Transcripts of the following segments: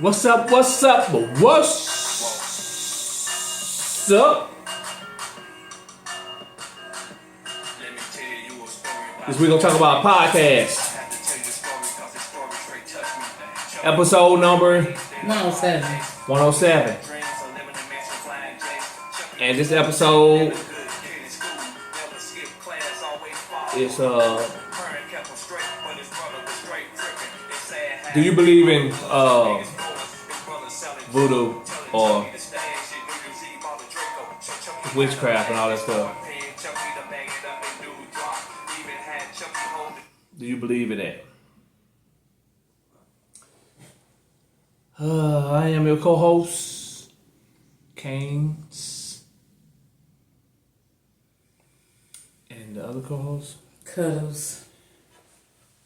What's up? What's up? What's up? This week we're gonna talk about a podcast. Episode number 107. 107. And this episode is do you believe in voodoo or witchcraft and all that stuff? Do you believe in that? I am your co-host, King, and the other co-host, Cuddles.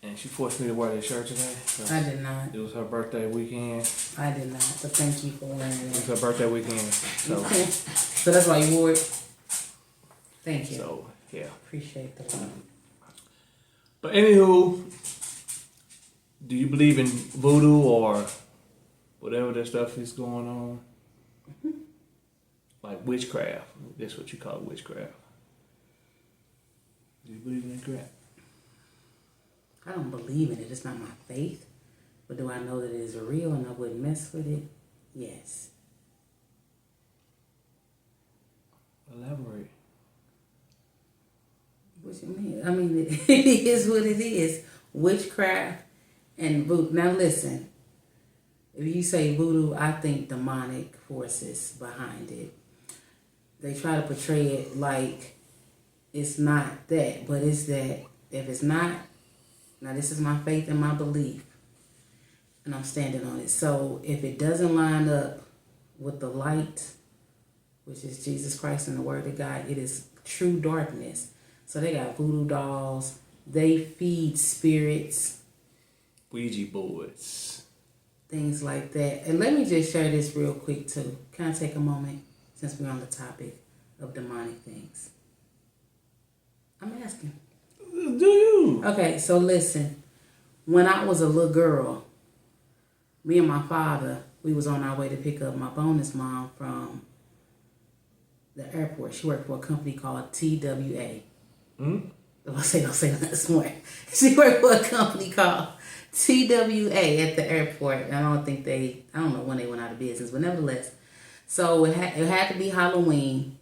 And she forced me to wear that shirt today. So I did not. It was her birthday weekend. I did not, but thank you for wearing it. It was her birthday weekend. So, so that's why you wore it? Thank you. So, yeah. Appreciate the love. But anywho, do you believe in voodoo or whatever that stuff is going on? Mm-hmm. Like witchcraft. That's what you call witchcraft. Do you believe in that crap? I don't believe in it. It's not my faith. But do I know that it is real and I wouldn't mess with it? Yes. Elaborate. What you mean? I mean, it is what it is. Witchcraft and voodoo. Now listen. If you say voodoo, I think demonic forces behind it. They try to portray it like it's not that, but it's that. If it's not, now this is my faith and my belief, and I'm standing on it. So if it doesn't line up with the light, which is Jesus Christ and the Word of God, it is true darkness. So they got voodoo dolls. They feed spirits. Ouija boards. Things like that. And let me just share this real quick too. Can I take a moment since we're on the topic of demonic things? I'm asking. Do you? Okay, so listen. When I was a little girl, me and my father, we was on our way to pick up my bonus mom from the airport. She worked for a company called TWA. Don't say that smart. She worked for a company called TWA at the airport. I don't know when they went out of business, but nevertheless. So it had to be Halloween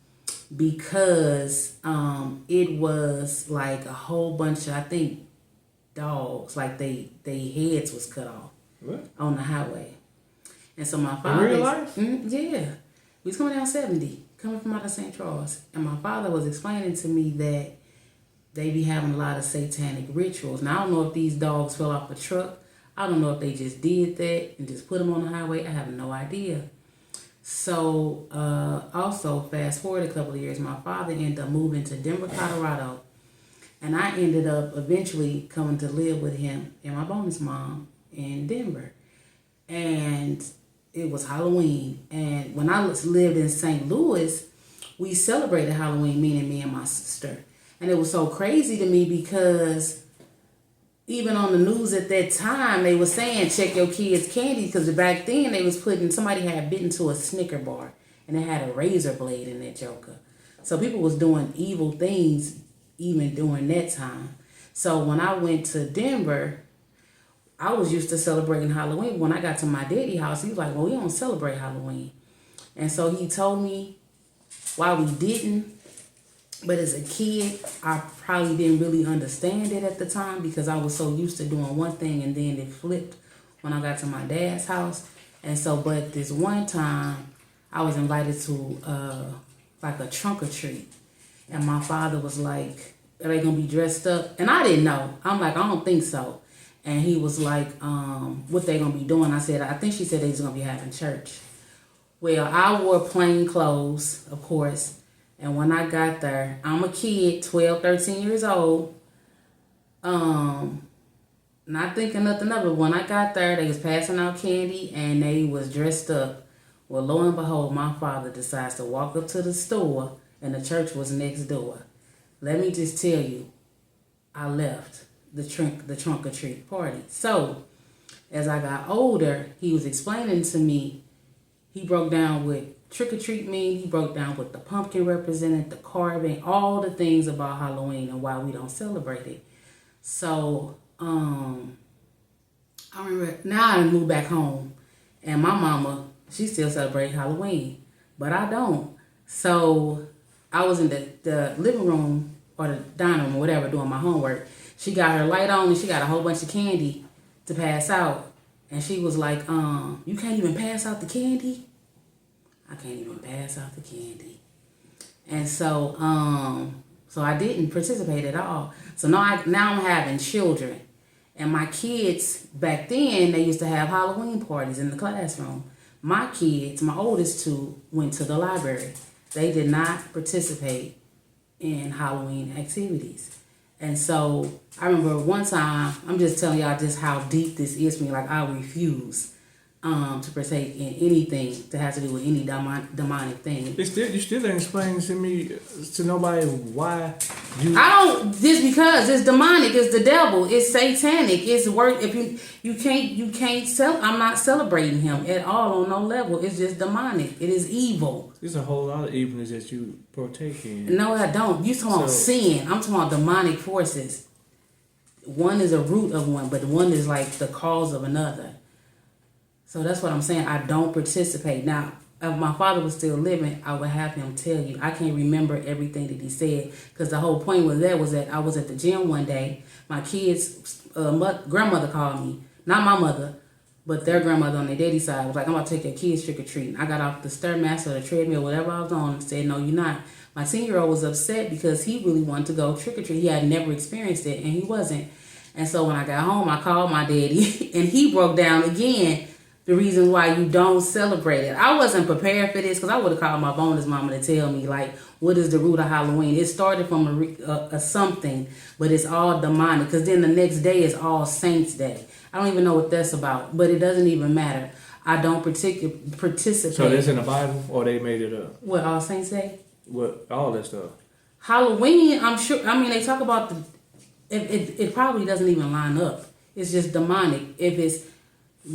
because it was like a whole bunch of, I think, dogs, like they heads was cut off. What? On the highway. And so my father... In real life? Yeah. We was coming down 70, coming from out of St. Charles. And my father was explaining to me that they be having a lot of satanic rituals. Now, I don't know if these dogs fell off a truck. I don't know if they just did that and just put them on the highway. I have no idea. So, also, fast forward a couple of years, my father ended up moving to Denver, Colorado. And I ended up eventually coming to live with him and my bonus mom in Denver. And it was Halloween. And when I lived in St. Louis, we celebrated Halloween, meaning me and my sister. And it was so crazy to me because even on the news at that time, they were saying, check your kids' candy, because back then they was putting, somebody had bitten to a Snicker bar and it had a razor blade in that joker. So people was doing evil things even during that time. So when I went to Denver, I was used to celebrating Halloween. When I got to my daddy house, he was like, well, we don't celebrate Halloween. And so he told me why we didn't. But as a kid, I probably didn't really understand it at the time because I was so used to doing one thing and then it flipped when I got to my dad's house. And so, but this one time, I was invited to like a trunk or treat. And my father was like, are they going to be dressed up? And I didn't know. I'm like, I don't think so. And he was like, what they going to be doing? I said, I think she said they was going to be having church. Well, I wore plain clothes, of course. And when I got there, I'm a kid, 12, 13 years old. Not thinking nothing of it. When I got there, they was passing out candy and they was dressed up. Well, lo and behold, my father decides to walk up to the store and the church was next door. Let me just tell you, I left the trunk or treat party. So as I got older, he was explaining to me, he broke down what trick or treat mean, he broke down what the pumpkin represented, the carving, all the things about Halloween and why we don't celebrate it. So, I remember, now I moved back home, and my mama, she still celebrates Halloween, but I don't. So I was in the living room or the dining room or whatever doing my homework. She got her light on and she got a whole bunch of candy to pass out. And she was like, you can't even pass out the candy? I can't even pass out the candy. And so so I didn't participate at all. So now I'm having children. And my kids, back then, they used to have Halloween parties in the classroom. My kids, my oldest two, went to the library. They did not participate in Halloween activities. And so I remember one time, I'm just telling y'all just how deep this is for me. Like, I refuse to partake in anything that has to do with any demonic thing. You still ain't explaining to me, to nobody, why you... I don't, just because it's demonic, it's the devil, it's satanic, it's work. If you can't I'm not celebrating him at all on no level. It's just demonic. It is evil. There's a whole lot of evilness that you partake in. No, I don't. You talking about sin. I'm talking about demonic forces. One is a root of one, but one is like the cause of another. So that's what I'm saying. I don't participate. Now, if my father was still living, I would have him tell you. I can't remember everything that he said, because the whole point was that I was at the gym one day. My kids' grandmother called me. Not my mother, but their grandmother on their daddy's side was like, I'm about to take your kids trick-or-treating. I got off the Stairmaster or the treadmill, whatever I was on, and said, no, you're not. My 10-year-old was upset because he really wanted to go trick-or-treat. He had never experienced it, and he wasn't. And so when I got home, I called my daddy, and he broke down again the reason why you don't celebrate it. I wasn't prepared for this, because I would have called my bonus mama to tell me, like, what is the root of Halloween? It started from a something, but it's all demonic, because then the next day is All Saints' Day. I don't even know what that's about, but it doesn't even matter. I don't participate. So that's in the Bible, or they made it up? What, All Saints' Day? What, all that stuff? Halloween, I'm sure, I mean, they talk about it probably doesn't even line up. It's just demonic. If it's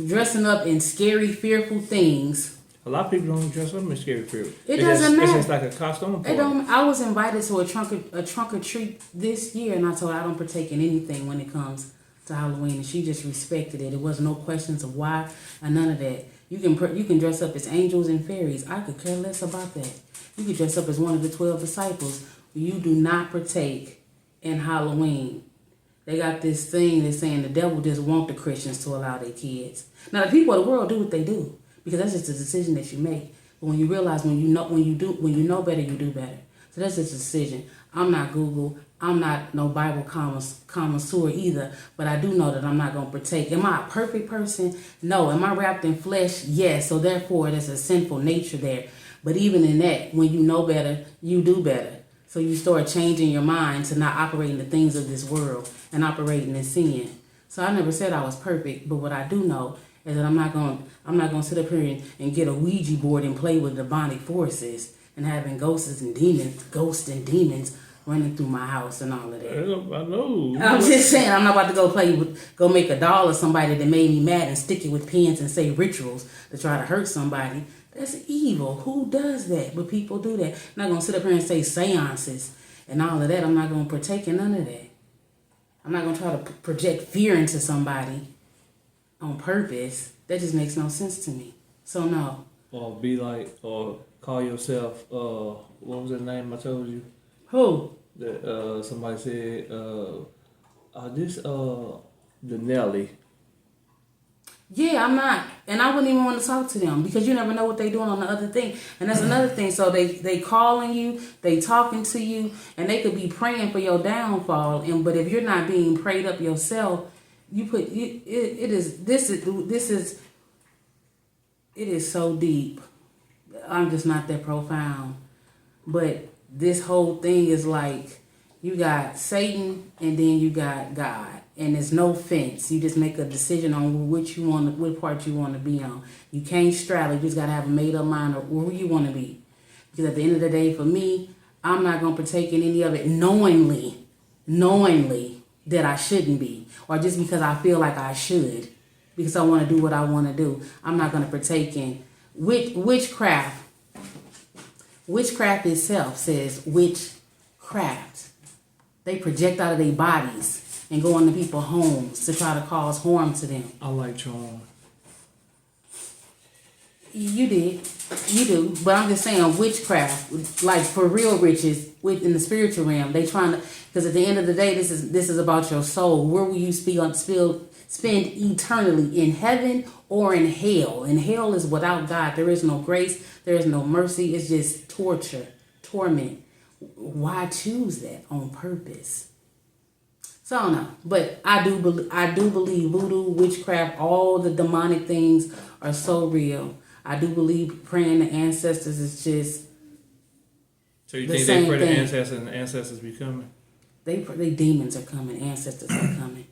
dressing up in scary, fearful things. A lot of people don't dress up in scary, fearful. It doesn't matter. It's just like a costume party. I was invited to a trunk or treat this year, and I told her I don't partake in anything when it comes to Halloween, and she just respected it. It was no questions of why or none of that. You can dress up as angels and fairies. I could care less about that. You could dress up as one of the 12 disciples. You do not partake in Halloween. They got this thing that's saying the devil just want the Christians to allow their kids. Now, the people of the world do what they do, because that's just a decision that you make. But when you realize when you know better, you do better. So that's just a decision. I'm not Google. I'm not no Bible connoisseur either, but I do know that I'm not going to partake. Am I a perfect person? No. Am I wrapped in flesh? Yes. So therefore, there's a sinful nature there. But even in that, when you know better, you do better. So you start changing your mind to not operating the things of this world and operating in sin. So I never said I was perfect, but what I do know is that I'm not going to sit up here and get a Ouija board and play with demonic forces and having ghosts and demons running through my house and all of that. I know. I'm just saying, I'm not about to go make a doll of somebody that made me mad and stick it with pins and say rituals to try to hurt somebody. That's evil. Who does that? But people do that. I'm not going to sit up here and say seances and all of that. I'm not going to partake in none of that. I'm not going to try to project fear into somebody on purpose. That just makes no sense to me. So no. Or call yourself, what was the name I told you? Who? That somebody said, the Nelly. Yeah, I'm not. And I wouldn't even want to talk to them, because you never know what they're doing on the other thing. And that's another thing. So they calling you, they talking to you, and they could be praying for your downfall. But if you're not being prayed up yourself, it is so deep. I'm just not that profound. But this whole thing is like, you got Satan and then you got God. And there's no fence. You just make a decision on what part you want to be on. You can't straddle. You just got to have a made-up mind of who you want to be. Because at the end of the day, for me, I'm not going to partake in any of it knowingly that I shouldn't be. Or just because I feel like I should. because I want to do what I want to do. I'm not going to partake in witchcraft. Witchcraft itself says witchcraft. They project out of their bodies and go into people's homes to try to cause harm to them. I like charm. You do, but I'm just saying witchcraft, like for real riches, in the spiritual realm. They trying to, because at the end of the day, this is about your soul. Where will you spend eternally, in heaven or in hell? And hell is without God. There is no grace. There is no mercy. It's just torture, torment. Why choose that on purpose? So I don't know, but I do believe voodoo, witchcraft, all the demonic things are so real. I do believe praying to ancestors is just. So you think they pray to ancestors and the ancestors be coming? They demons are coming. Ancestors are coming.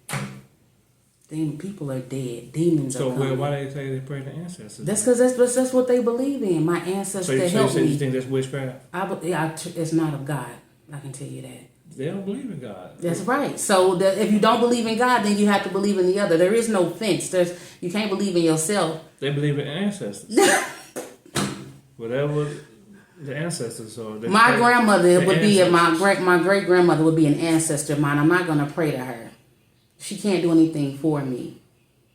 People are dead. Demons are coming. So why they say they pray to ancestors? That's because that's what they believe in. My ancestors helped me. So you think that's witchcraft? It's not of God. I can tell you that. They don't believe in God. That's right. So if you don't believe in God, then you have to believe in the other. There is no fence. You can't believe in yourself. They believe in ancestors. Whatever the ancestors are. My grandmother would be my great grandmother would be an ancestor of mine. I'm not gonna pray to her. She can't do anything for me.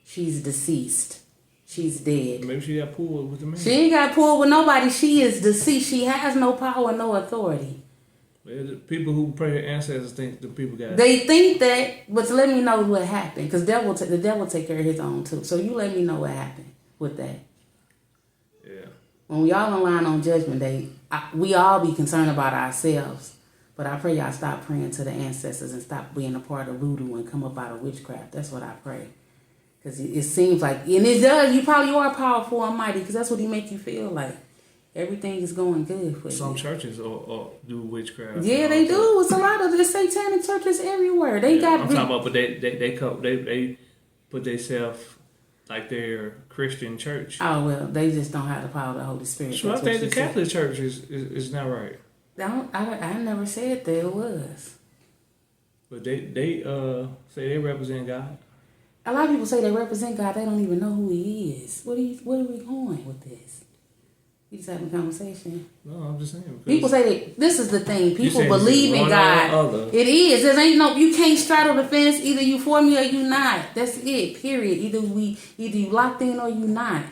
She's deceased. She's dead. Maybe she got pulled with the man. She ain't got pulled with nobody. She is deceased. She has no power, no authority. The people who pray to ancestors think the people got. They think that, but let me know what happened, because the devil take care of his own too. So you let me know what happened with that. Yeah. When we all in line on Judgment Day, we all be concerned about ourselves. But I pray y'all stop praying to the ancestors and stop being a part of voodoo and come up out of witchcraft. That's what I pray. Because it seems like, and it does, you probably are powerful and mighty, because that's what he make you feel like. Everything is going good for you. Some churches do witchcraft. Yeah, they do. It's a lot of there's satanic churches everywhere. They got. I'm talking about, but they put themselves like they're Christian church. Oh well, they just don't have the power of the Holy Spirit. So I think the Catholic Church is not right. I never said that it was. But they say they represent God. A lot of people say they represent God. They don't even know who He is. Where are we going with this? We just having a conversation. No, I'm just saying. People say this is the thing. People believe in God. It is. There ain't no. You can't straddle the fence. Either you for me or you not. That's it. Period. Either you locked in or you not.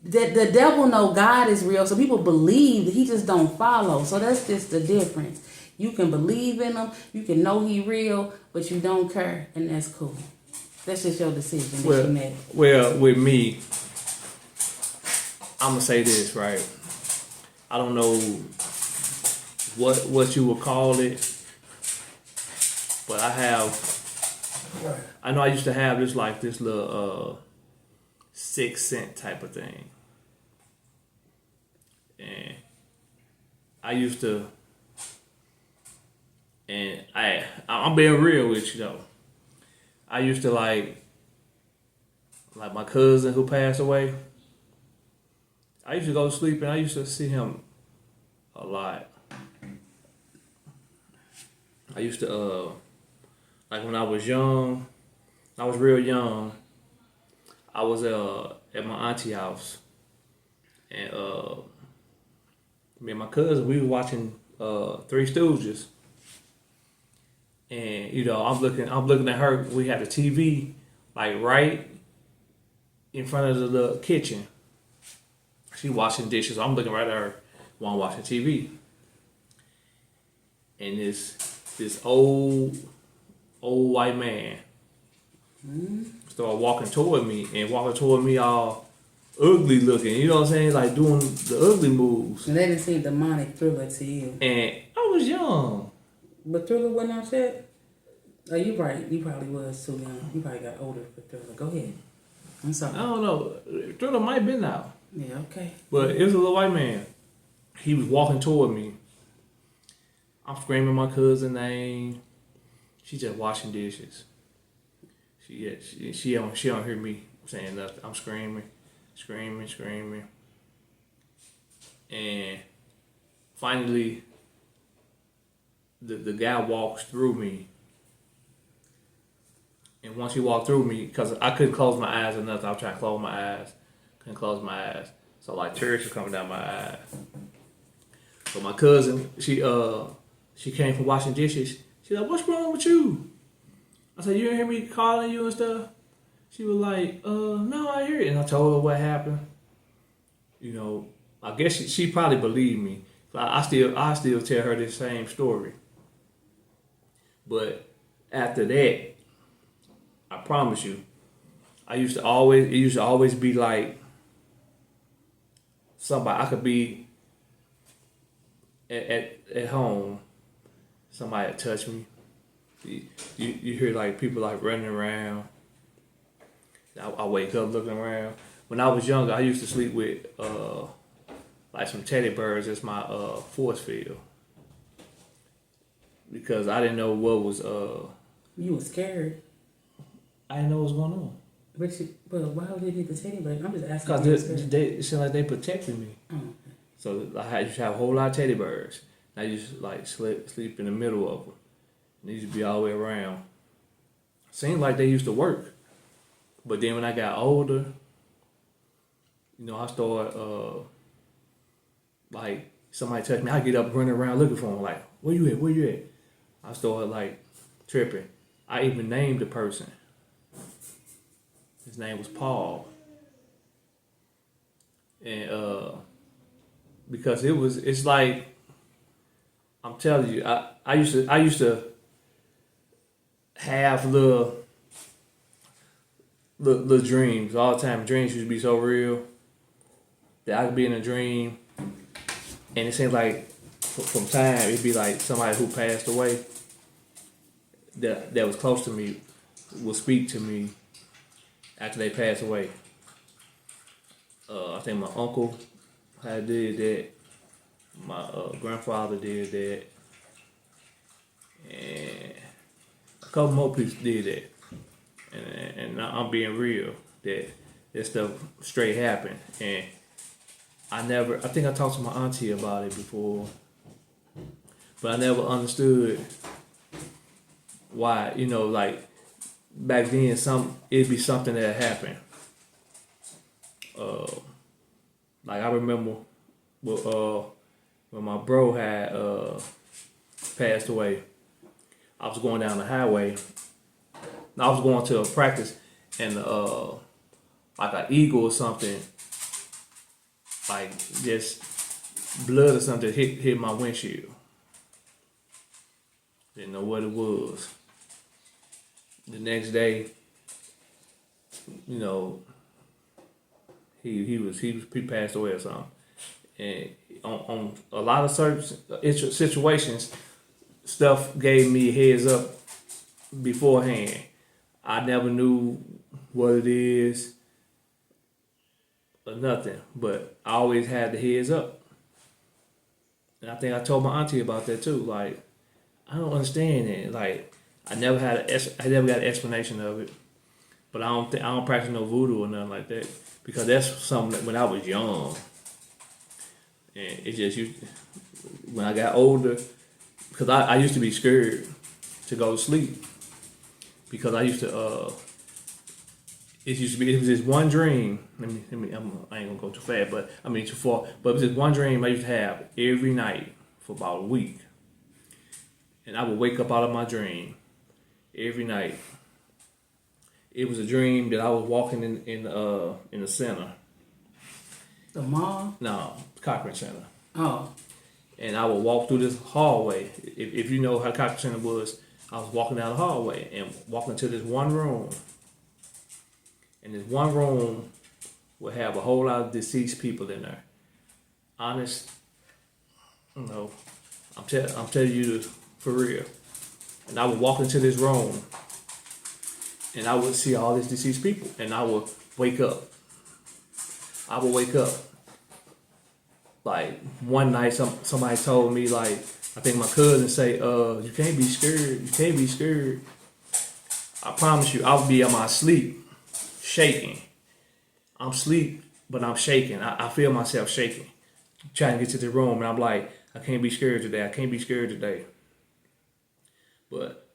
The devil know God is real, so people believe that he just don't follow. So that's just the difference. You can believe in him. You can know he real, but you don't care, and that's cool. That's just your decision that you made. Well, with me, I'm gonna say this, right? I don't know what you would call it, but I know I used to have this little sixth sense type of thing, and I used to, and I'm being real with you though. I used to like my cousin who passed away. I used to go to sleep and I used to see him a lot. I used to, like when I was young, I was real young, I was at my auntie house. And me and my cousin, we were watching Three Stooges. And, you know, I'm looking at her, we had the TV, like right in front of the kitchen. She washing dishes. I'm looking right at her while I'm watching TV. And this old white man started walking toward me all ugly looking. You know what I'm saying? Like doing the ugly moves. And that didn't seem demonic Thriller to you. And I was young. But Thriller wasn't out yet? Oh, you probably was too young. You probably got older for Thriller. Go ahead. I'm sorry. I don't know. Thriller might have been out. Yeah, okay. But it was a little white man. He was walking toward me. I'm screaming my cousin's name. She just washing dishes. She don't hear me saying nothing. I'm screaming. And finally, the guy walks through me. And once he walked through me, because I couldn't close my eyes or nothing, I was trying to close my eyes, couldn't close my eyes. So like tears were coming down my eyes. So my cousin, she came from washing dishes. She's like, "What's wrong with you?" I said, "You didn't hear me calling you and stuff?" She was like, "No, I hear it." And I told her what happened. You know, I guess she probably believed me. I still tell her the same story. But after that, I promise you, it used to always be like somebody, I could be at home, somebody would touch me. You hear like people like running around. I wake up looking around. When I was younger, I used to sleep with like some teddy bears as my force field, because I didn't know what was. You were scared. I didn't know what was going on. But why would they need the teddy bear? I'm just asking. Because it seemed like they protected me. Oh, okay. So I used to have a whole lot of teddy bears. And I used to like sleep in the middle of them. And they used to be all the way around. Seemed like they used to work. But then when I got older, you know, I started, like, somebody touched me. I get up running around looking for them. Like, where you at? Where you at? I started, like, tripping. I even named the person. His name was Paul. And, because it's like, I'm telling you, I used to have little dreams all the time. Dreams used to be so real that I could be in a dream, and it seems like from time it'd be like somebody who passed away that was close to me will speak to me after they pass away. I think my uncle had did that. My grandfather did that, and a couple more people did that. And I'm being real that this stuff straight happened. And I think I talked to my auntie about it before, but I never understood why, you know, like back then it'd be something that happened. Like I remember when my bro had passed away, I was going down the highway. I was going to a practice, and like an eagle or something, like just blood or something hit my windshield. Didn't know what it was. The next day, you know, he passed away or something. And on a lot of certain situations, stuff gave me a heads up beforehand. I never knew what it is or nothing, but I always had the heads up. And I think I told my auntie about that too. Like, I don't understand it. Like, I never got an explanation of it. But I don't practice no voodoo or nothing like that, because that's something that when I was young. And it just when I got older, because I used to be scared to go to sleep. Because I used to, it was this one dream. I ain't gonna go too fast, but I mean too far. But it was this one dream I used to have every night for about a week, and I would wake up out of my dream every night. It was a dream that I was walking in the center. The mall? No, Cochran Center. Oh. And I would walk through this hallway. If you know how Cochran Center was, I was walking down the hallway and walking to this one room. And this one room would have a whole lot of deceased people in there. Honest, you know, I'm telling you for real. And I would walk into this room and I would see all these deceased people, and I would wake up. Like one night, somebody told me, like, I think my cousin say, you can't be scared. You can't be scared. I promise you, I'll be in my sleep, shaking. I'm asleep, but I'm shaking. I feel myself shaking, trying to get to the room, and I'm like, I can't be scared today. I can't be scared today. But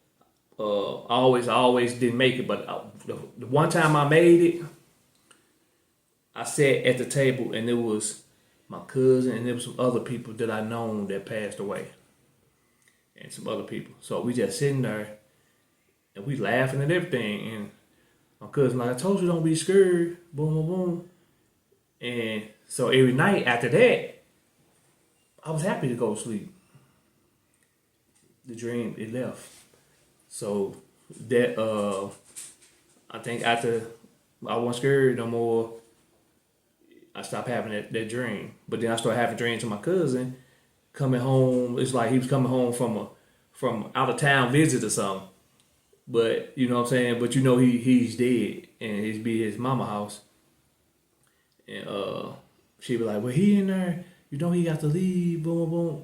I always didn't make it, but the one time I made it, I sat at the table and it was my cousin and there was some other people that I known that passed away, and some other people. So we just sitting there and we laughing and everything. And my cousin like, I told you don't be scared. Boom, boom, boom. And so every night after that, I was happy to go to sleep. The dream, it left. So that I think after I wasn't scared no more, I stopped having that dream. But then I started having dreams of my cousin coming home. It's like he was coming home from out of town visit or something. But you know what I'm saying? But you know he's dead and he's be his mama house. And she be like, well, he in there, you know he got to leave, boom, boom, boom.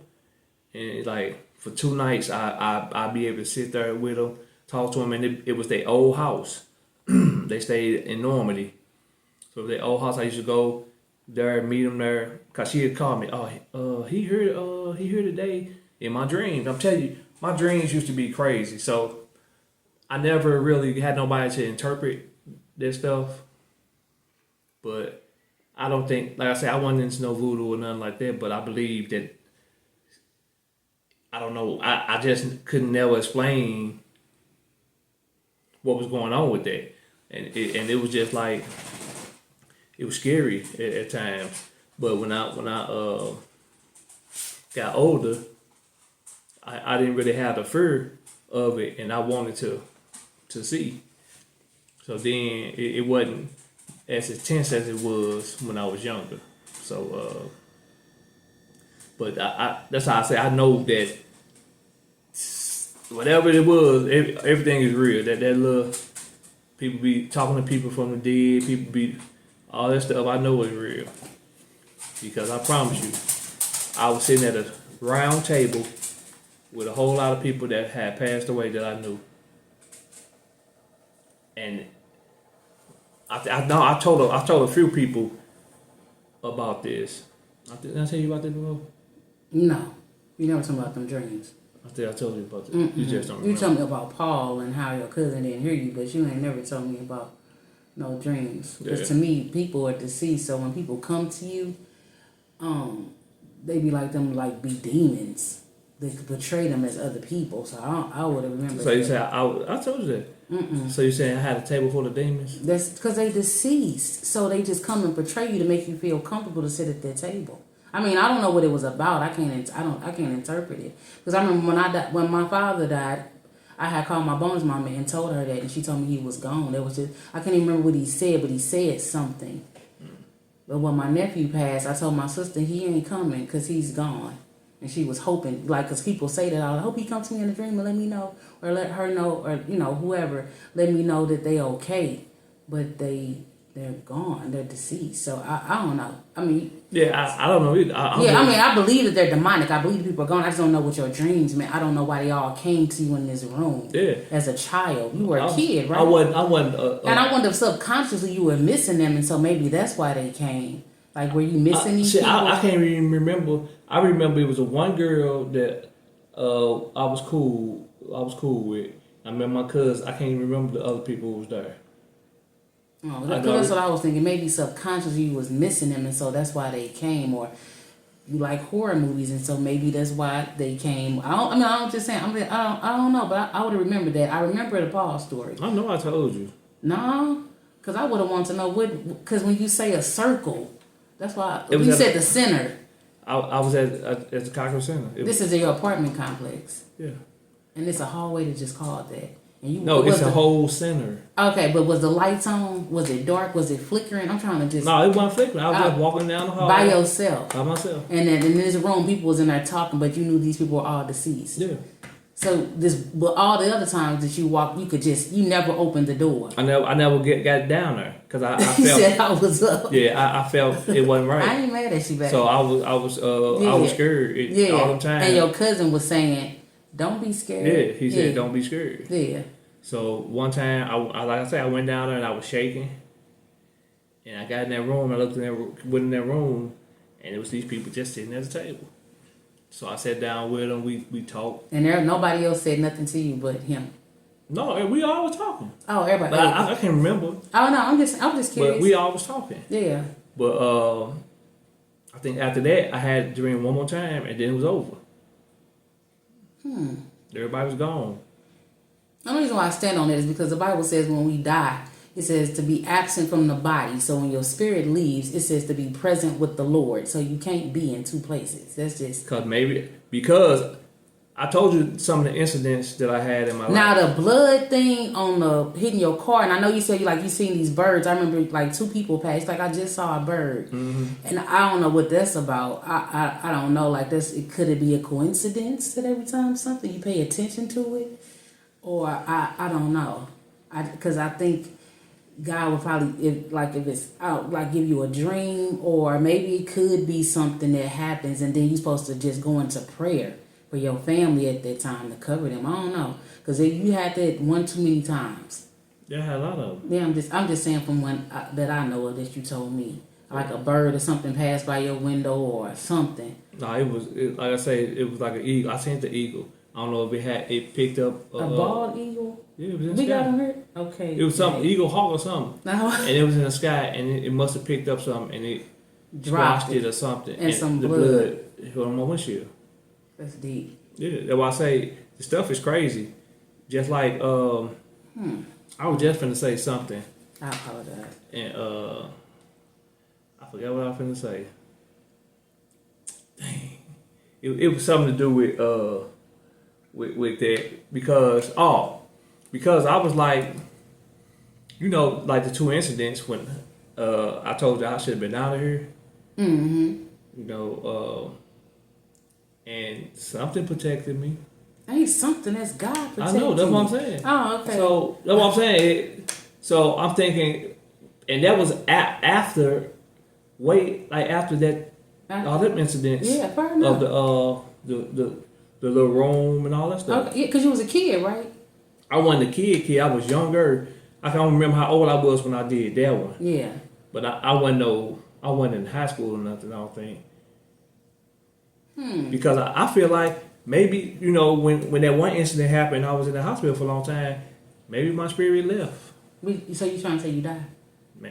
And like for 2 nights I be able to sit there with him, talk to him, and it was their old house. They stayed in Normandy. So their old house, I used to go there, meet him there, cause she had called me. Oh, he here today in my dreams. I'm telling you, my dreams used to be crazy. So I never really had nobody to interpret this stuff. But I don't think, like I said, I wasn't into no voodoo or nothing like that. But I believe that, I don't know, I just couldn't never explain what was going on with that, and it was just like, it was scary at times. But when I got older, I didn't really have the fear of it, and I wanted to see. So then it wasn't as intense as it was when I was younger. So, but I that's how I say I know that whatever it was, everything is real. That little people be talking to people from the dead, people be all that stuff. I know is real because I promise you, I was sitting at a round table with a whole lot of people that had passed away that I knew, and I told a few people about this. Did I tell you about that before? No, you never told me about them dreams. I think I told you about that. You just don't remember. You told me about Paul and how your cousin didn't hear you, but you ain't never told me about no dreams. Because to me, people are deceased, so when people come to you, they be like them, like be demons. They could portray them as other people. So I would have remembered. So you say I told you that. Mm-mm. So you saying I had a table full of demons? That's because they deceased. So they just come and portray you to make you feel comfortable to sit at their table. I mean, I don't know what it was about. I can't interpret it. Because I remember when my father died, I had called my bonus mama and told her that, and she told me he was gone. There was just, I can't even remember what he said, but he said something. But when my nephew passed, I told my sister he ain't coming because he's gone. And she was hoping, like, because people say that, I hope he comes to me in a dream and let me know, or let her know, or, you know, whoever, let me know that they okay. But they're gone, they're deceased. So I don't know. I mean, yeah, I don't know either. I believe that they're demonic. I believe people are gone. I just don't know what your dreams meant. I don't know why they all came to you in this room. Yeah. As a child, you were a kid, right? I wasn't. And I wonder if subconsciously you were missing them, and so maybe that's why they came. Like, were you missing these people? I can't even remember. I remember it was a one girl that I was cool with. I met my cousin. I can't even remember the other people who was there. Oh, that's what I was thinking. Maybe subconsciously you was missing them, and so that's why they came. Or you like horror movies, and so maybe that's why they came. I don't know, but I would have remembered that. I remember the Paul story. I know I told you. No, because I would have wanted to know what. Because when you say a circle, that's why you said the center. I was at the Cocker Center. This is your apartment complex. Yeah. And it's a hallway that just called that. No, it's a whole center. Okay, but was the lights on? Was it dark? Was it flickering? I'm trying to just... No, it wasn't flickering. I was just walking down the hall. By yourself? By myself. And then in this room, people was in there talking, but you knew these people were all deceased. Yeah. So but all the other times that you walked, you never opened the door. I never got down there because I felt... You said I was up. Yeah, I felt it wasn't right. I ain't mad at you back. So I was scared all the time. And your cousin was saying, don't be scared. Yeah, he said, don't be scared. Yeah. So one time, I went down there and I was shaking. And I got in that room, I looked in that room, and it was these people just sitting at the table. So I sat down with them, we talked. And nobody else said nothing to you but him? No, we always talking. Oh, everybody. But I can't remember. Oh no, I'm just curious. But we always talking. Yeah. But I think after that I had a dream one more time and then it was over. Everybody was gone. The only reason why I stand on it is because the Bible says when we die, it says to be absent from the body. So when your spirit leaves, it says to be present with the Lord. So you can't be in two places. That's just because I told you some of the incidents that I had in my life. Now the blood thing on the hitting your car, and I know you said you seen these birds. I remember like two people passed. Like I just saw a bird, and I don't know what that's about. I don't know. Like this, could it be a coincidence that every time something you pay attention to it, or I don't know. Because I think God would probably if it's out like give you a dream, or maybe it could be something that happens, and then you're supposed to just go into prayer for your family at that time to cover them. I don't know, because you had that one too many times. Yeah, I had a lot of them. Yeah, I'm just saying from one that I know of that you told me, like a bird or something passed by your window or something. No, like I say, it was like an eagle. I seen the eagle. I don't know if it picked up a bald eagle. Yeah, it was in the we sky. got him hurt. Okay, it was something eagle hawk or something, and it was in the sky, and it must have picked up something and it dropped it or something, and some the blood hit on my windshield. That's deep. Yeah, that's why I say the stuff is crazy. Just like I was just finna say something. I apologize. And I forgot what I was finna say. Dang, it was something to do with that because I was like, like the two incidents when I told you I should have been out of here. And something protected me. Ain't something that's God protecting. I know, that's what I'm saying. Oh, okay. So that's what I'm saying. So I'm thinking, and that was after that, all them incidents. Yeah, fair enough. Of the little room and all that stuff. Okay, yeah, because you was a kid, right? I wasn't a kid. I was younger. I can't remember how old I was when I did that one. Yeah. But I wasn't in high school or nothing, I don't think. Because I feel like maybe, when that one incident happened, I was in the hospital for a long time, maybe my spirit left. So you trying to say you died?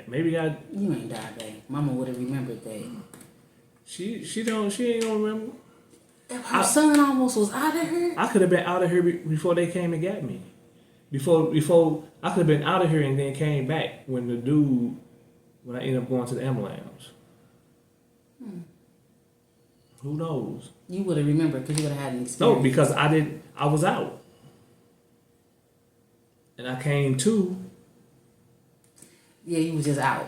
Maybe You ain't died, babe. Mama would have remembered that. She ain't gonna remember. Her son almost was out of here. I could have been out of here before they came and got me. Before I could have been out of here and then came back when I ended up going to the ambulance. Who knows? You would have remembered because you would have had an experience. No, because I was out. And I came to. Yeah, you was just out.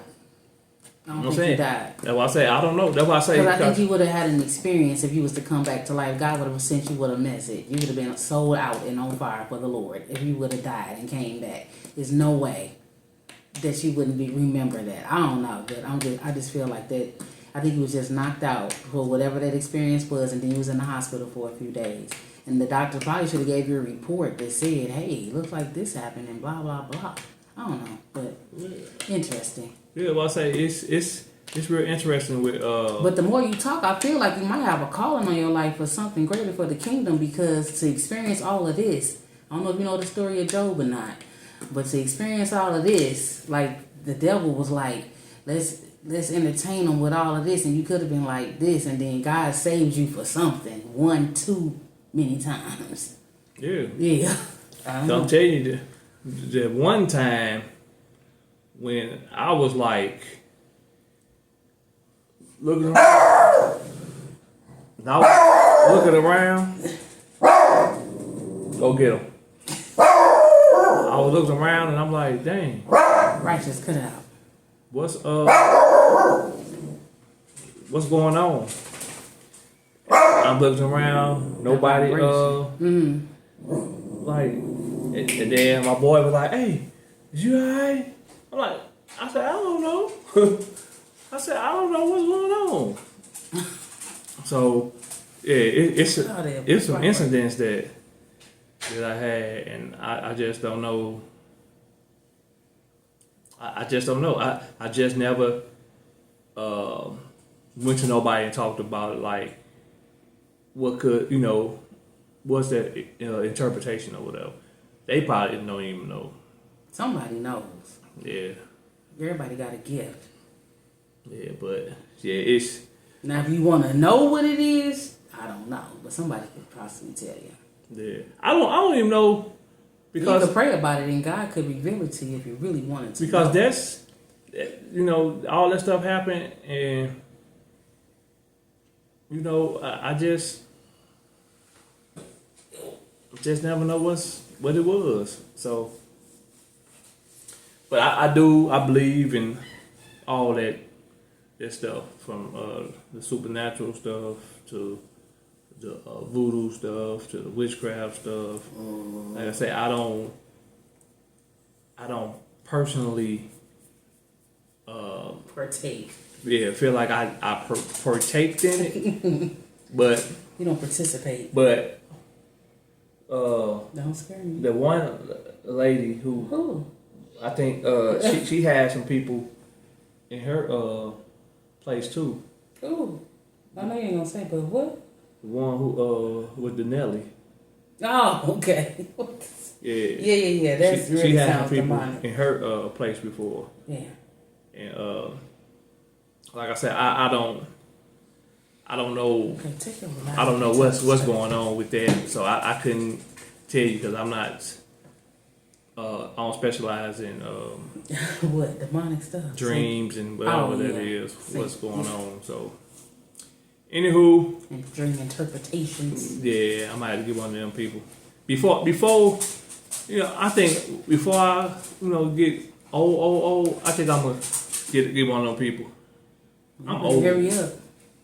I don't think you died. That's why I say I don't know. That's why I say. Because I think you would have had an experience if you was to come back to life. God would have sent you with a message. You would have been sold out and on fire for the Lord if you would have died and came back. There's no way that you wouldn't remember that. I don't know, but I just feel like that. I think he was just knocked out for whatever that experience was, and then he was in the hospital for a few days. And the doctor probably should have gave you a report that said, hey, looks like this happened and blah, blah, blah. I don't know, but interesting. Yeah, well, I say it's real interesting with... But the more you talk, I feel like you might have a calling on your life for something greater for the kingdom, because to experience all of this, I don't know if you know the story of Job or not, but to experience all of this, like the devil was like, let's entertain them with all of this, and you could have been like this, and then God saved you for something too many times. Yeah. Yeah. I'm telling you, the one time when I was like looking around, go get him. I was looking around and I'm like, dang. Righteous, cut it out. What's going on? I'm looking around, nobody like, and then my boy was like, hey, is you alright? I'm like, I said, I don't know. I said, I don't know what's going on. So yeah, it's some incidents that I had, and I just don't know. I just don't know. I just never went to nobody and talked about it, like what could, what's that interpretation or whatever. they probably don't even know. Somebody knows. Yeah. Everybody got a gift. Yeah, but yeah, it's Now, if you want to know what it is, I don't know, but somebody could possibly tell you. yeah. I don't even know because you could pray about it, and God could reveal it to you if you really wanted to. Because know. that's, all that stuff happened, and I just never know what it was. So, but I believe in all that stuff, from the supernatural stuff to the voodoo stuff to the witchcraft stuff. Like I say, I don't personally partake. Yeah, feel like I partaked in it, but you don't participate. But don't scare me. The one lady who I think she had some people in her place too. Ooh, I know you ain't gonna say, but what? The one who with the Nelly. Oh, okay. Yeah. That's really she had sounds some people demonic. in her place before. Yeah. And like I said, I don't know. Okay, take your I don't know what's going on with that, so I couldn't tell you because I'm not. I don't specialize in what demonic stuff, dreams and whatever that is. See. What's going on? So, anywho, and dream interpretations. Yeah, I might have to get one of them people before. I think before I get old. I think I'm gonna get one of them people. I'm old. Hurry up.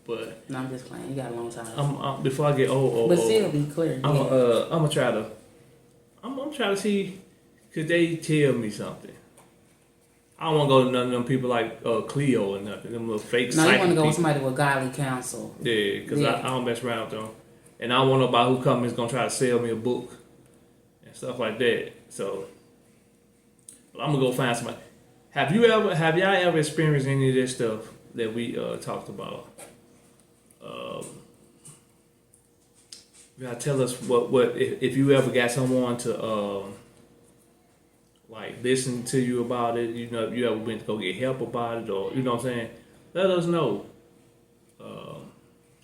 But no, I'm just playing. You got a long time. Before I get old. But still be clear. I'm gonna try to. I'm gonna try to see. Could they tell me something? I don't want to go to none of them people like Cleo or nothing. Them little fake. No, you want to go people. with somebody with godly counsel. Yeah, because I don't mess around with them, and I don't want nobody who comes is gonna try to sell me a book and stuff like that. So, but I'm gonna go find somebody. Have y'all ever experienced any of this stuff that we talked about? You gotta tell us what if you ever got someone to like listen to you about it. You ever went to go get help about it, or you know what I'm saying? Let us know.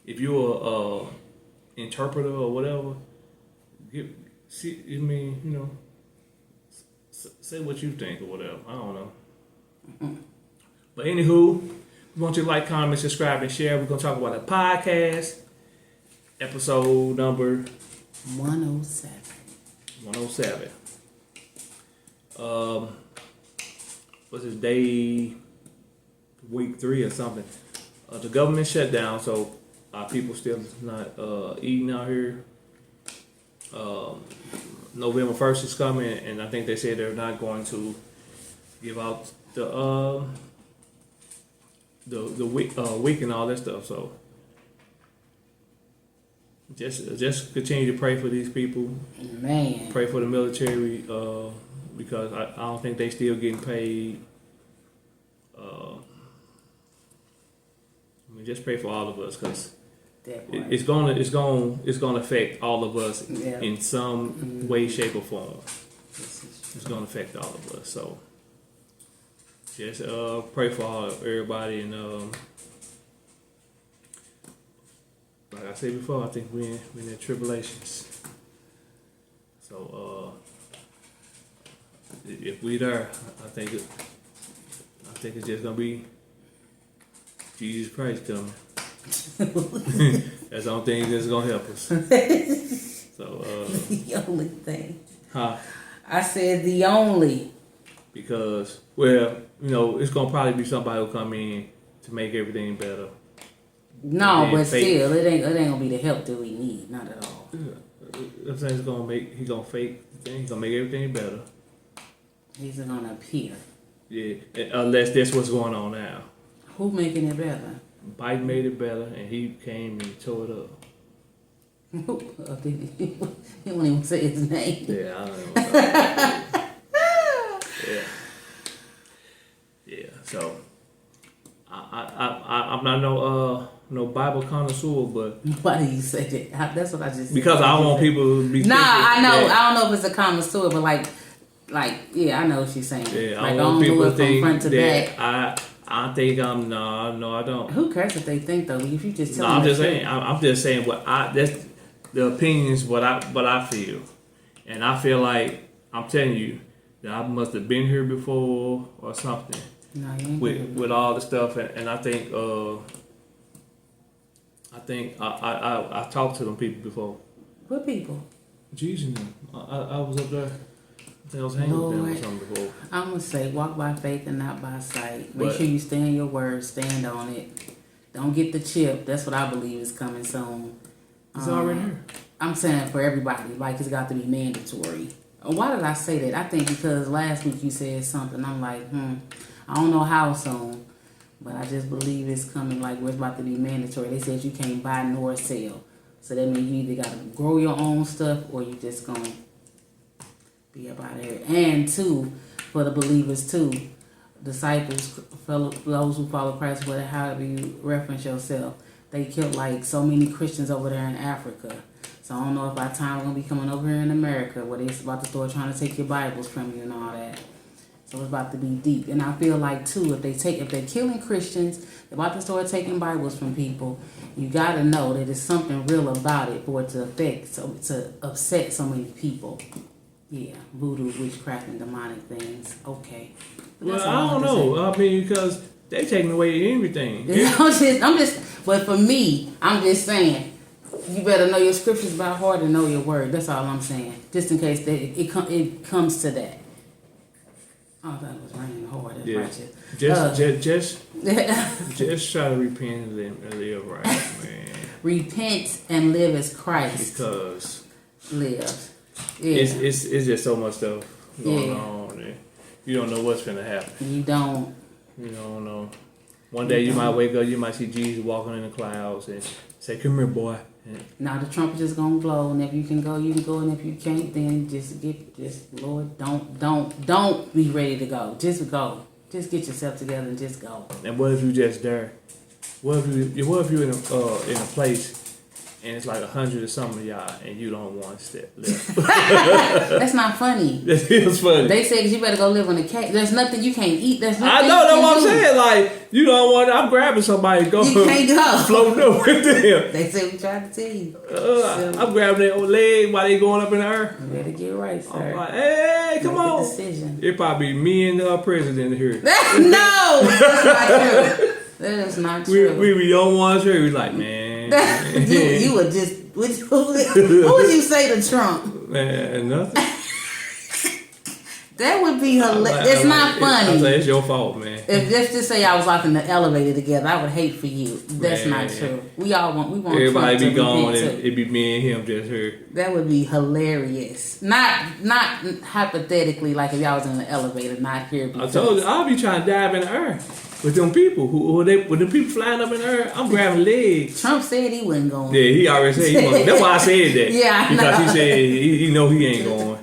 If you're a interpreter or whatever, say what you think or whatever. I don't know. But anywho, we want you to like, comment, subscribe, and share. We're gonna talk about a podcast, episode number 107. 107. What's this day? Week 3 or something. The government shut down, so our people still not eating out here. November 1st is coming, and I think they said they're not going to give out the week and all that stuff. So just continue to pray for these people. Man, Pray for the military because I don't think they still getting paid. Just pray for all of us because it's gonna affect all of us in some way, shape, or form. It's gonna affect all of us. So just pray for everybody, and like I said before, I think we're in tribulations. So if we there, I think it's just gonna be Jesus Christ coming. That's the only thing that's gonna help us. So the only thing. Huh? I said the only. Because it's gonna probably be somebody who'll come in to make everything better. No, but still, it ain't gonna be the help that we need. Not at all. I'm saying he's gonna fake the thing. He's gonna make everything better. He's gonna appear. Yeah, unless that's what's going on now. Who making it better? Biden made it better, and he came and tore it up. He won't even say his name. Yeah, I don't know. Yeah. So I'm not no Bible connoisseur, but Why do you say that? That's what I just said. because I don't want people to be. Nah, I know. That, I don't know if it's a connoisseur, but like, yeah, I know what you're saying. yeah, like, I don't want people to think front to that back. I think I'm no, I don't. Who cares what they think though? If you just tell No, them I'm just the saying. I'm just saying what that's the opinions what I feel, and I feel like I'm telling you that I must have been here before or something. No, you ain't with all the stuff, and I think I talked to them people before. What people? Jesus, I was up there. I think I was hanging with them or something before. I'm gonna say walk by faith and not by sight. Make But, sure you stand your word, stand on it. Don't get the chip. That's what I believe is coming soon. It's already here. I'm saying for everybody, like it's got to be mandatory. Why did I say that? I think because last week you said something. I'm like, I don't know how soon, but I just believe it's coming. Like where it's about to be mandatory. They said you can't buy nor sell, so that means you either got to grow your own stuff or you just gonna be up out of here. And two, for the believers too, disciples, fellow those who follow Christ, whatever however you reference yourself, they killed like so many Christians over there in Africa. So I don't know if our time gonna be coming over here in America where they're about to start trying to take your Bibles from you and all that. So it's about to be deep. And I feel like too, if they're killing Christians, they're about to start taking Bibles from people. You gotta know that there's something real about it for it to upset so many people. Yeah, voodoo, witchcraft, and demonic things. Okay. Well, I don't know. I mean, because they taking away everything. I'm just. But for me, I'm just saying, you better know your scriptures by heart and know your word. That's all I'm saying. Just in case it comes to that. Oh, that was raining hard. That's righteous. Just try to repent and live right, man. Repent and live as Christ. Because lives. Yeah. It's just so much stuff going on. And you don't know what's gonna happen. You don't know. One day you might wake up, you might see Jesus walking in the clouds and say, "Come here, boy." And now the trumpet is gonna blow, and if you can go, you can go, and if you can't, then Lord, don't be ready to go. Just go. Just get yourself together and just go. And what if you just there? What if you're in a place and it's like 100 or something of y'all, and you don't want to step left? That's not funny. That is funny. They say that you better go live in a cave. There's nothing you can't eat. There's I nothing know, that's what I'm do. saying. Like, you don't want. I'm grabbing somebody. Go. You can't go. Floating up with them. They say we tried to tell you. I'm grabbing their old leg while they going up in the air. You better get right, sir. I'm like, hey, come on. Decision. It probably me and the president here. No, that's not true. That is not true. We the only ones here. We like, man. you would just. Who would you say to Trump? Man, nothing. That would be hilarious. It's not funny. I say it's your fault, man. If let's just say I was like in the elevator together, I would hate for you. That's not true. We want everybody Trump be gone and it'd be me and him just here. That would be hilarious. Not hypothetically, like if y'all was in the elevator, not here. I told you, I'll be trying to dive in the air with them people with them people flying up in the air. I'm grabbing legs. Trump said he wasn't going. Yeah, he already said he wasn't. That's why I said that. Yeah, because he said he know he ain't going.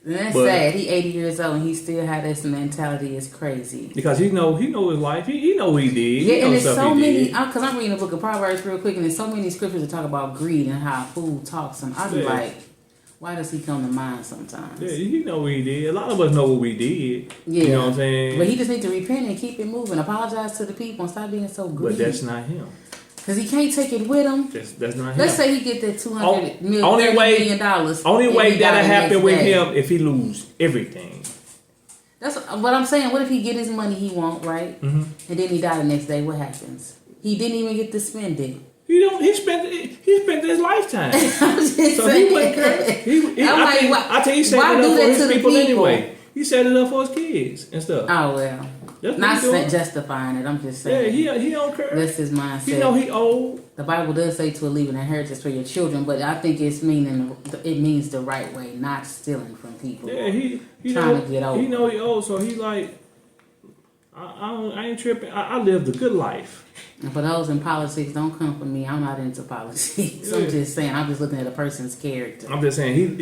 And that's sad. He 80 years old and he still had this mentality. It's crazy. Because he know his life. He know what he did. Yeah, and there's so many. Because I'm reading the book of Proverbs real quick, and there's so many scriptures that talk about greed and how food talks. And I be like, why does he come to mind sometimes? Yeah, he know what he did. A lot of us know what we did. Yeah, you know what I'm saying. But he just needs to repent and keep it moving. Apologize to the people and stop being so greedy. But that's not him. Because he can't take it with him. That's not him. Let's say he get that $200 million. Only way that'll happen with him if he lose everything. That's what I'm saying. What if he get his money he want, right? Mm-hmm. And then he die the next day? What happens? He didn't even get to spend it. He spent his lifetime. I'm just so saying. He wouldn't care. I tell you, he set it up for his people anyway. He set it up for his kids and stuff. Oh well. That's not justifying it. I'm just saying. Yeah, he don't care. That's his mindset. He know he old. The Bible does say to leave an inheritance for your children, but I think it means the right way, not stealing from people. Yeah, he trying to get old. He know he old, so he like, I ain't tripping. I lived a good life. And for those in politics, don't come for me. I'm not into politics. Yeah. I'm just saying. I'm just looking at a person's character. I'm just saying he'd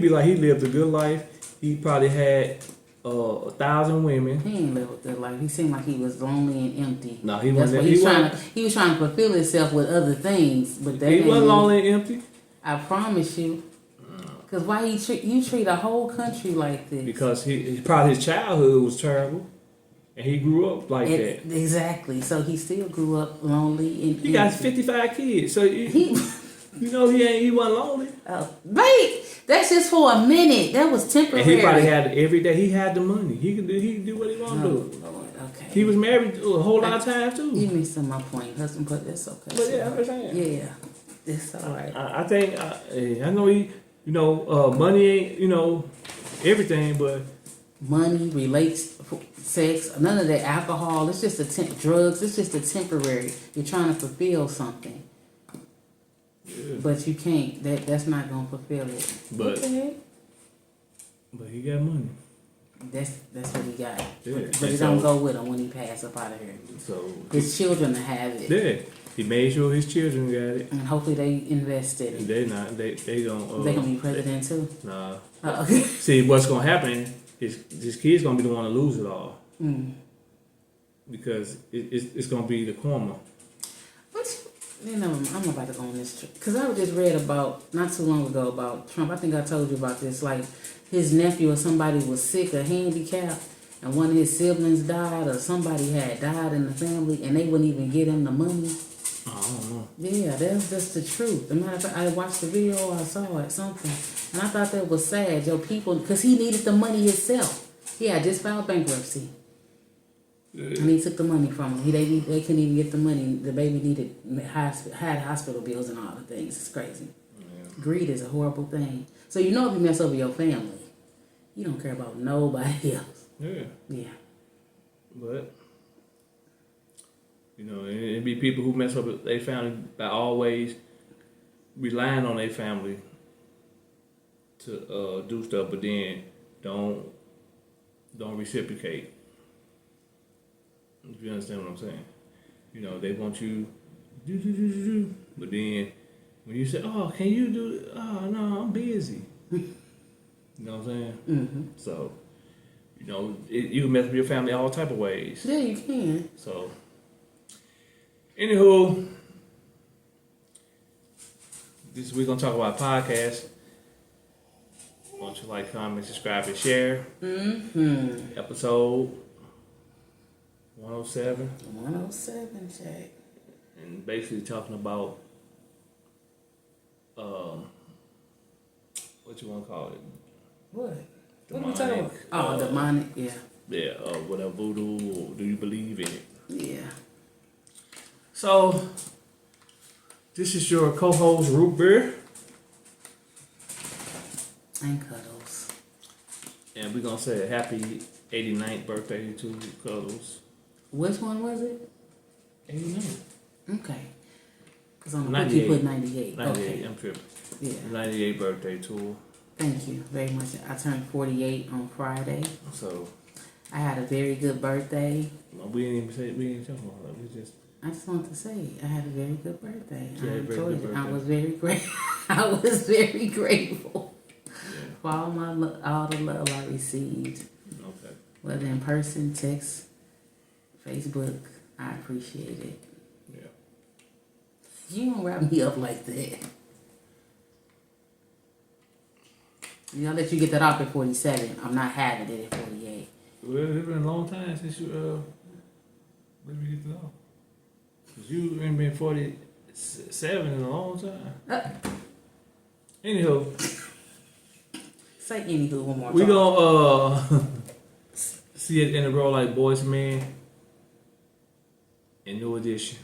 be like he lived a good life. He probably had 1,000 women. He ain't live with that life. He seemed like he was lonely and empty. No, he That's wasn't. what he was trying to fulfill himself with other things, but that He ain't wasn't it. lonely and empty. I promise you. Cause why you treat a whole country like this? Because he probably his childhood was terrible, and he grew up like that. Exactly. So he still grew up lonely and He got 55 kids, so he wasn't lonely. Wait, that's just for a minute. That was temporary. And he probably had every day. He had the money. He could do what he wanted to do. Lord, okay. He was married a whole lot of times too. You missing my point, husband, but that's okay. But yeah, I'm saying. Yeah, it's all right. I think I know he. Money ain't everything, but money relates sex, none of that alcohol. It's just drugs. It's just a temporary. You're trying to fulfill something, but you can't. That's not gonna fulfill it. But he got money. That's what he got. Yeah. But it don't go with him when he pass up out of here. So his children have it. Yeah. He made sure his children got it. And hopefully they invested it. They not. They gonna. They gonna be president too. Nah. Okay. See, what's gonna happen is this kid's gonna be the one to lose it all. Because it's gonna be the karma. I'm about to go on this trip because I just read about not too long ago about Trump. I think I told you about this. Like his nephew or somebody was sick or handicapped, and one of his siblings died, or somebody had died in the family, and they wouldn't even get him the money. I don't know. Yeah, that's just the truth. As a matter of fact, I watched the video, I saw it, something, and I thought that was sad. Yo, people, because he needed the money himself. He had just filed bankruptcy. Yeah. And he took the money from him. They couldn't even get the money. The baby had hospital bills and all the things. It's crazy. Yeah. Greed is a horrible thing. So if you mess over your family, you don't care about nobody else. Yeah. Yeah. But it'd be people who mess up with their family by always relying on their family to do stuff, but then don't reciprocate. If you understand what I'm saying, they want you do, but then when you say, "Oh, can you do it?" "Oh, no, I'm busy." You know what I'm saying? Mm-hmm. So, you can mess with your family all type of ways. Yeah, you can. So, anywho, this we're gonna talk about podcast. Why don't you like, comment, subscribe, and share? Mm-hmm. Episode 107. 107, Jack. And basically talking about what you want to call it? What? Demonic. What are we talking about? Oh, demonic, yeah. Yeah, whatever, voodoo, or do you believe in it? Yeah. So, this is your co-host, Root Beer. And Cuddles. And we're going to say a happy 89th birthday to Cuddles. Which one was it? 89. Okay. Because on the book you put 98. 98, okay. I'm tripping. Yeah. 98 birthday tour. Thank you very much. I turned 48 on Friday. So I had a very good birthday. We didn't talk about that. We just. I just want to say I had a very good birthday. I enjoyed it. I was very grateful. I was very grateful for all the love I received. Okay. Whether in person, text, Facebook, I appreciate it. Yeah. You don't wrap me up like that. I'll let you get that off at 47. I'm not having it at 48. Well, it's been a long time since you let me get that off. Cause you ain't been 47 in a long time. Anywho. Say anywho one more time. We gonna see it in a row like Boys Man and New Edition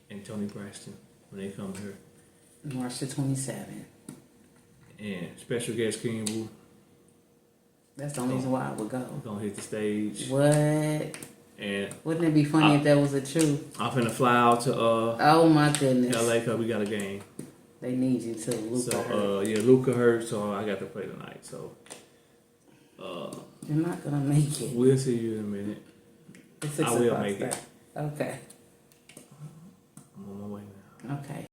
and Tony Braxton when they come here. March the 27th. And special guest King Woo. That's the only reason why I would go. We're gonna hit the stage. What? And wouldn't it be funny if that was the truth? I'm finna fly out to oh my goodness. LA cause we got a game. They need you too, Luca. So Luca hurt, so I got to play tonight. So you're not gonna make it. We'll see you in a minute. It's I will make it. Okay. I'm on my way now. Okay.